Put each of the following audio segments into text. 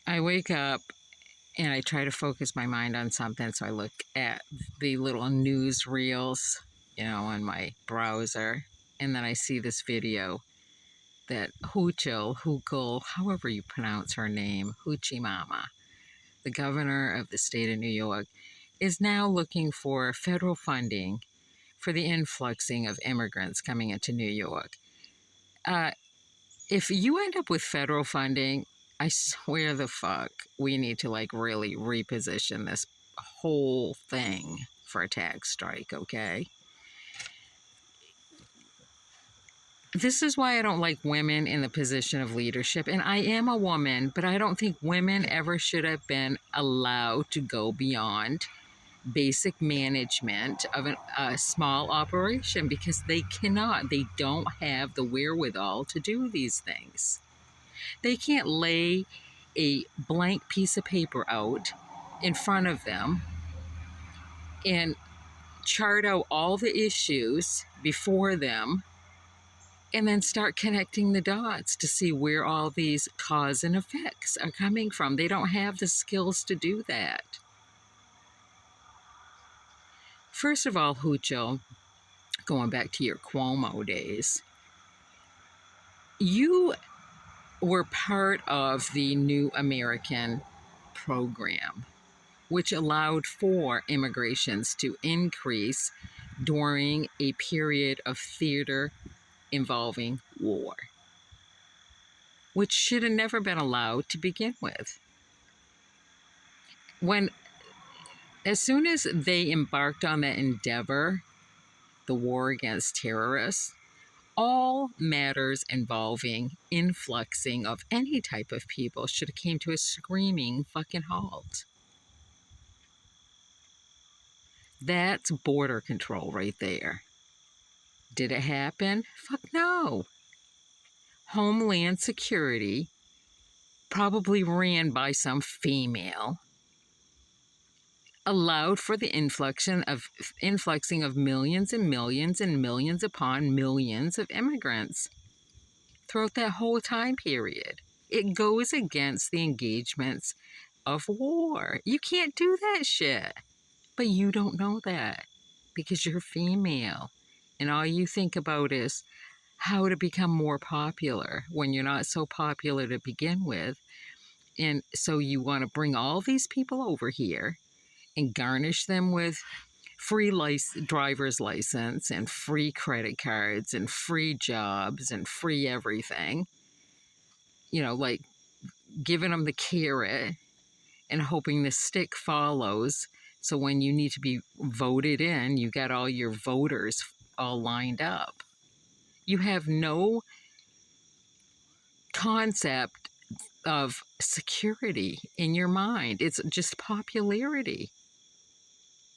I wake up and I try to focus my mind on something. So I look at the little news reels, on my browser. And then I see this video that Hochul, however you pronounce her name, Hoochie Mama, the governor of the state of New York, is now looking for federal funding for the influxing of immigrants coming into New York. If you end up with federal funding, I swear the fuck we need to really reposition this whole thing for a tax strike, okay? This is why I don't like women in the position of leadership. And I am a woman, but I don't think women ever should have been allowed to go beyond basic management of a small operation because they cannot. They don't have the wherewithal to do these things. They can't lay a blank piece of paper out in front of them and chart out all the issues before them and then start connecting the dots to see where all these cause and effects are coming from. They don't have the skills to do that. First of all, Hochul, going back to your Cuomo days, you were part of the New American program, which allowed for immigrations to increase during a period of theater involving war, which should have never been allowed to begin with. As soon as they embarked on that endeavor, the war against terrorists, all matters involving influxing of any type of people should have came to a screaming fucking halt. That's border control right there. Did it happen? Fuck no. Homeland Security, probably ran by some female, allowed for the influxing of millions and millions and millions upon millions of immigrants throughout that whole time period. It goes against the engagements of war. You can't do that shit. But you don't know that because you're female. And all you think about is how to become more popular when you're not so popular to begin with. And so you want to bring all these people over here and garnish them with free driver's license and free credit cards and free jobs and free everything. Like giving them the carrot and hoping the stick follows. So when you need to be voted in, you got all your voters all lined up. You have no concept of security in your mind. It's just popularity.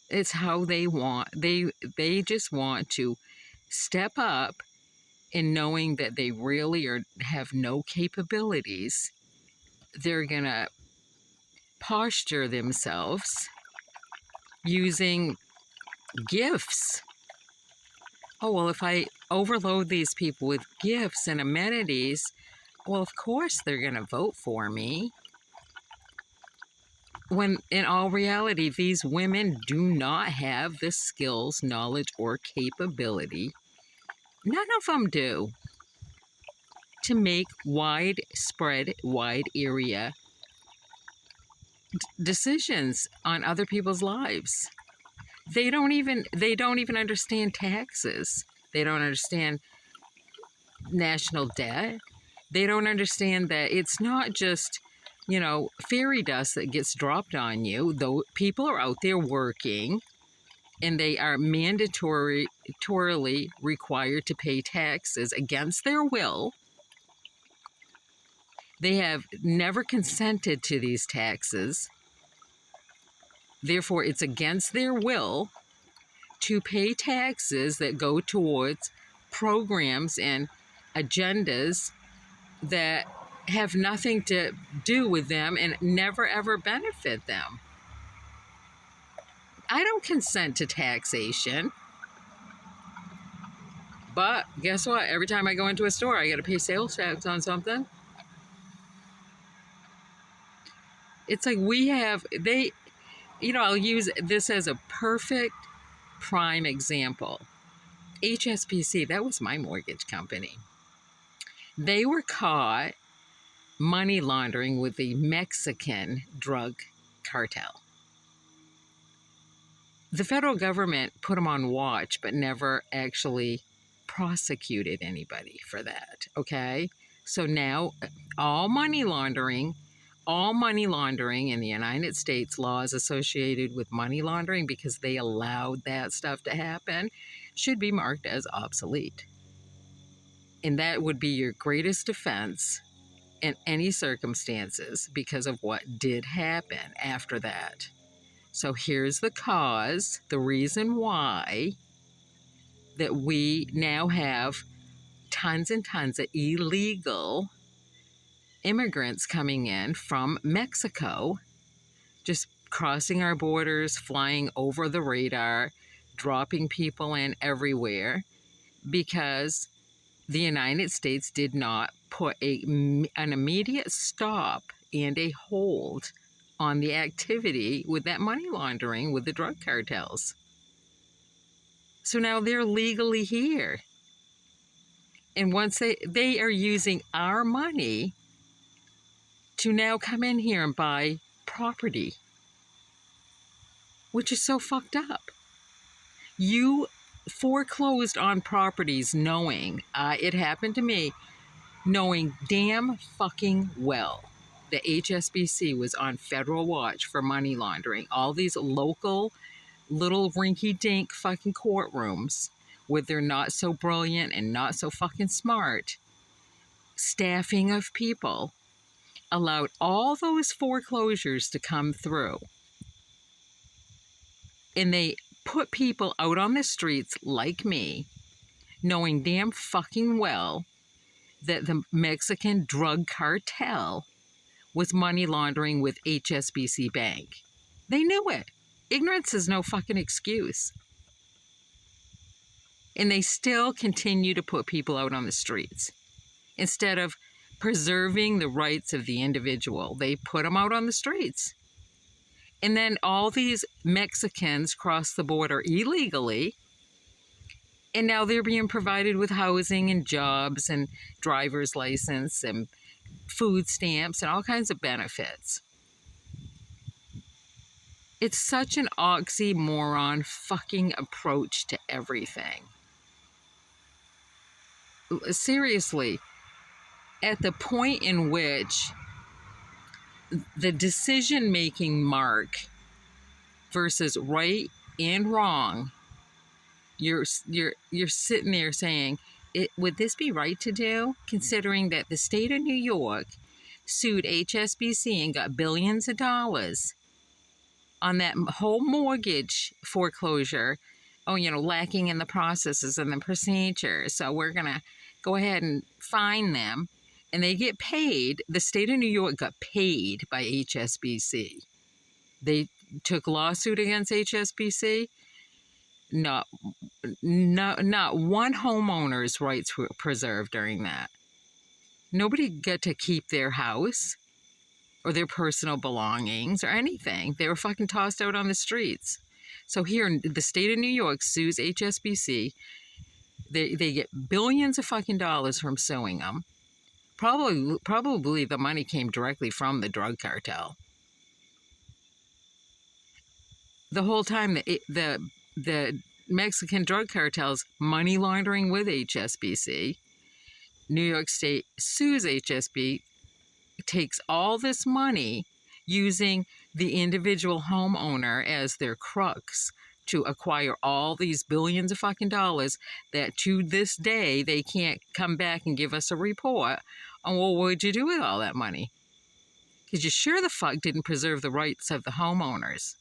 It's how they want. They just want to step up in knowing that they really have no capabilities. They're going to posture themselves using gifts. Oh, well, if I overload these people with gifts and amenities, well, of course they're going to vote for me. When in all reality, these women do not have the skills, knowledge, or capability, none of them do, to make wide area decisions on other people's lives. They don't even understand taxes. They don't understand national debt. They don't understand that it's not just, fairy dust that gets dropped on you. Though people are out there working and they are mandatorily required to pay taxes against their will. They have never consented to these taxes. Therefore, it's against their will to pay taxes that go towards programs and agendas that have nothing to do with them and never ever benefit them. I don't consent to taxation. But guess what? Every time I go into a store, I got to pay sales tax on something. It's like I'll use this as a perfect prime example. HSBC, that was my mortgage company. They were caught money laundering with the Mexican drug cartel. The federal government put them on watch, but never actually prosecuted anybody for that, okay? So now all money laundering in the United States, laws associated with money laundering, because they allowed that stuff to happen, should be marked as obsolete. And that would be your greatest defense in any circumstances because of what did happen after that. So here's the cause, the reason why that we now have tons and tons of illegal immigrants coming in from Mexico, just crossing our borders, flying over the radar, dropping people in everywhere, because the United States did not put an immediate stop and a hold on the activity with that money laundering with the drug cartels. So now they're legally here. And once they are using our money to now come in here and buy property, which is so fucked up. You foreclosed on properties knowing, it happened to me, knowing damn fucking well the HSBC was on federal watch for money laundering. All these local little rinky-dink fucking courtrooms with their not so brilliant and not so fucking smart staffing of people allowed all those foreclosures to come through. And they put people out on the streets like me, knowing damn fucking well that the Mexican drug cartel was money laundering with HSBC Bank. They knew it. Ignorance is no fucking excuse. And they still continue to put people out on the streets. Instead of preserving the rights of the individual, they put them out on the streets. And then all these Mexicans cross the border illegally, and now they're being provided with housing and jobs and driver's license and food stamps and all kinds of benefits. It's such an oxymoron fucking approach to everything. Seriously, at the point in which the decision-making mark versus right and wrong, you're sitting there saying, would this be right to do, considering that the state of New York sued HSBC and got billions of dollars on that whole mortgage foreclosure, lacking in the processes and the procedures. So we're going to go ahead and fine them. And they get paid. The state of New York got paid by HSBC. They took lawsuit against HSBC. Not one homeowner's rights were preserved during that. Nobody got to keep their house or their personal belongings or anything. They were fucking tossed out on the streets. So here, the state of New York sues HSBC. They get billions of fucking dollars from suing them. Probably the money came directly from the drug cartel. The whole time, the Mexican drug cartel's money laundering with HSBC. New York State sues HSBC, takes all this money using the individual homeowner as their crux to acquire all these billions of fucking dollars that to this day they can't come back and give us a report on, well, what'd you do with all that money? Because you sure the fuck didn't preserve the rights of the homeowners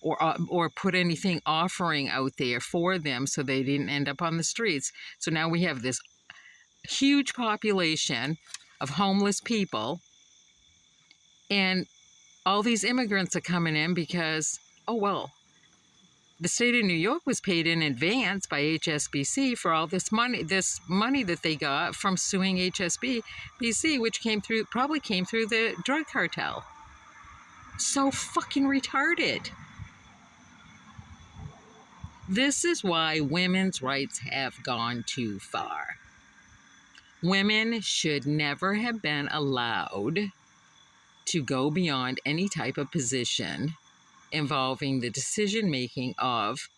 or put anything offering out there for them so they didn't end up on the streets. So now we have this huge population of homeless people, and all these immigrants are coming in because, the state of New York was paid in advance by HSBC for all this money that they got from suing HSBC, which probably came through the drug cartel. So fucking retarded. This is why women's rights have gone too far. Women should never have been allowed to go beyond any type of position involving the decision making of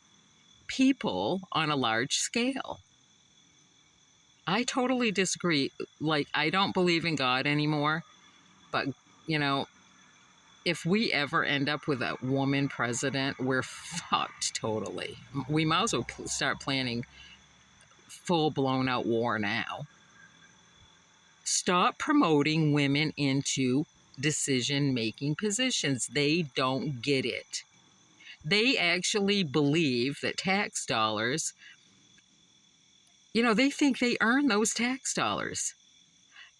people on a large scale. I totally disagree. Like, I don't believe in God anymore, but, you know, if we ever end up with a woman president, we're fucked totally. We might as well start planning full blown out war now. Stop promoting women into decision making positions. They don't get it. They actually believe that tax dollars, you know, they think they earn those tax dollars.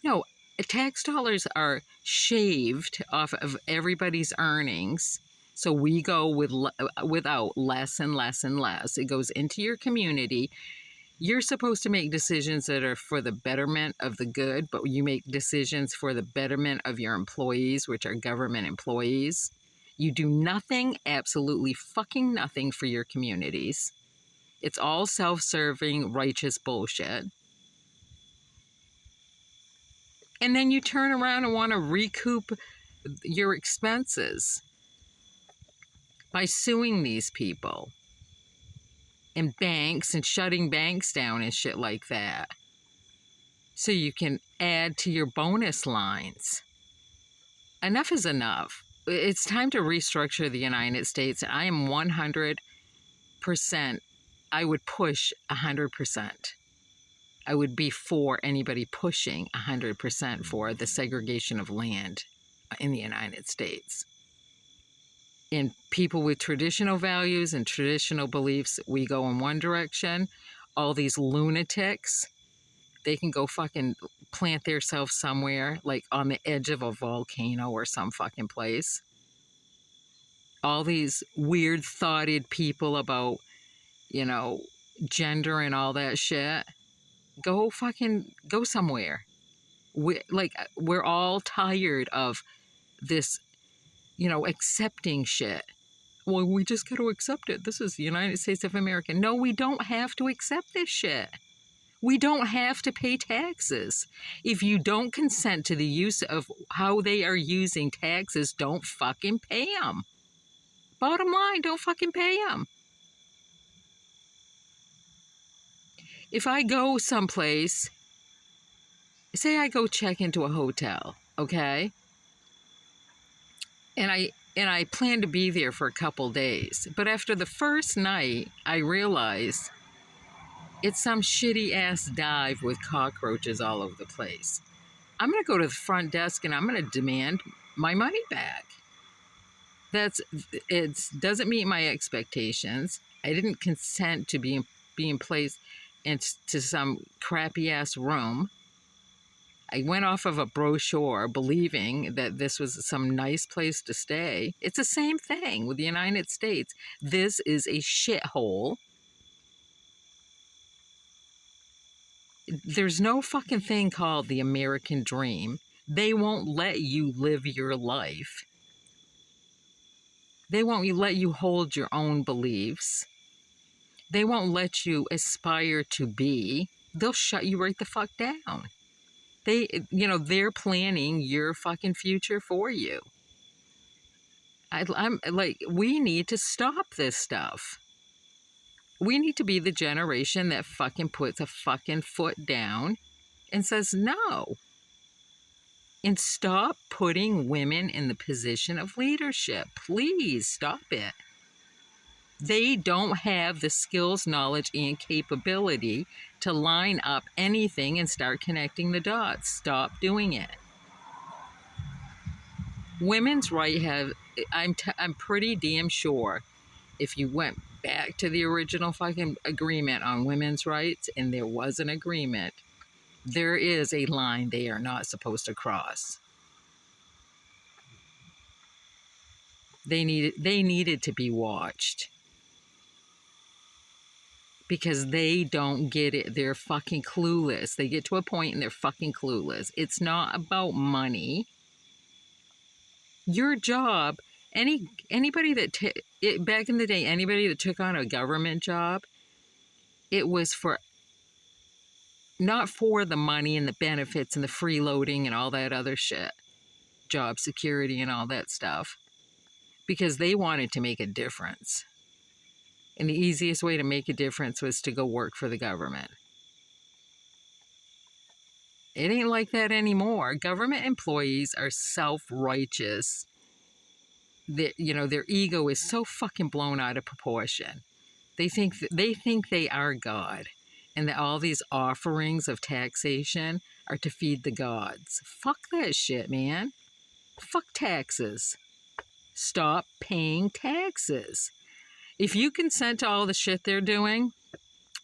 No, tax dollars are shaved off of everybody's earnings. So we go without less and less and less. It goes into your community. You're supposed to make decisions that are for the betterment of the good, but you make decisions for the betterment of your employees, which are government employees. You do nothing, absolutely fucking nothing for your communities. It's all self-serving, righteous bullshit. And then you turn around and want to recoup your expenses by suing these people and banks and shutting banks down and shit like that. So you can add to your bonus lines. Enough is enough. It's time to restructure the United States. I am 100%, I would push 100%. I would be for anybody pushing 100% for the segregation of land in the United States. And people with traditional values and traditional beliefs, we go in one direction. All these lunatics, they can go fucking plant themselves somewhere, like on the edge of a volcano or some fucking place. All these weird thoughted people about, you know, gender and all that shit, go somewhere. We're all tired of this, you know, accepting shit. Well, we just got to accept it. This is the United States of America. No, we don't have to accept this shit. We don't have to pay taxes. If you don't consent to the use of how they are using taxes, don't fucking pay them. Bottom line, don't fucking pay them. If I go someplace, say I go check into a hotel, okay? And I plan to be there for a couple days. But after the first night, I realize it's some shitty ass dive with cockroaches all over the place. I'm going to go to the front desk and I'm going to demand my money back. It doesn't meet my expectations. I didn't consent to being placed into some crappy ass room. I went off of a brochure believing that this was some nice place to stay. It's the same thing with the United States. This is a shithole. There's no fucking thing called the American dream. They won't let you live your life. They won't let you hold your own beliefs. They won't let you aspire to be. They'll shut you right the fuck down. They're planning your fucking future for you. I'm like, we need to stop this stuff. We need to be the generation that fucking puts a fucking foot down and says no. And stop putting women in the position of leadership. Please stop it. They don't have the skills, knowledge, and capability to line up anything and start connecting the dots. Stop doing it. Women's right I'm pretty damn sure if you went back to the original fucking agreement on women's rights, and there was an agreement, there is a line they are not supposed to cross. They needed to be watched. Because they don't get it. They're fucking clueless. They get to a point and they're fucking clueless. It's not about money. Your job Anybody that back in the day, anybody that took on a government job, it was for not for the money and the benefits and the freeloading and all that other shit, job security and all that stuff, because they wanted to make a difference. And the easiest way to make a difference was to go work for the government. It ain't like that anymore. Government employees are self-righteous. Their ego is so fucking blown out of proportion. They think they are God, and that all these offerings of taxation are to feed the gods. Fuck that shit, man. Fuck taxes. Stop paying taxes. If you consent to all the shit they're doing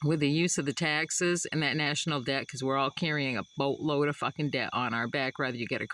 with the use of the taxes and that national debt, because we're all carrying a boatload of fucking debt on our back, whether you get a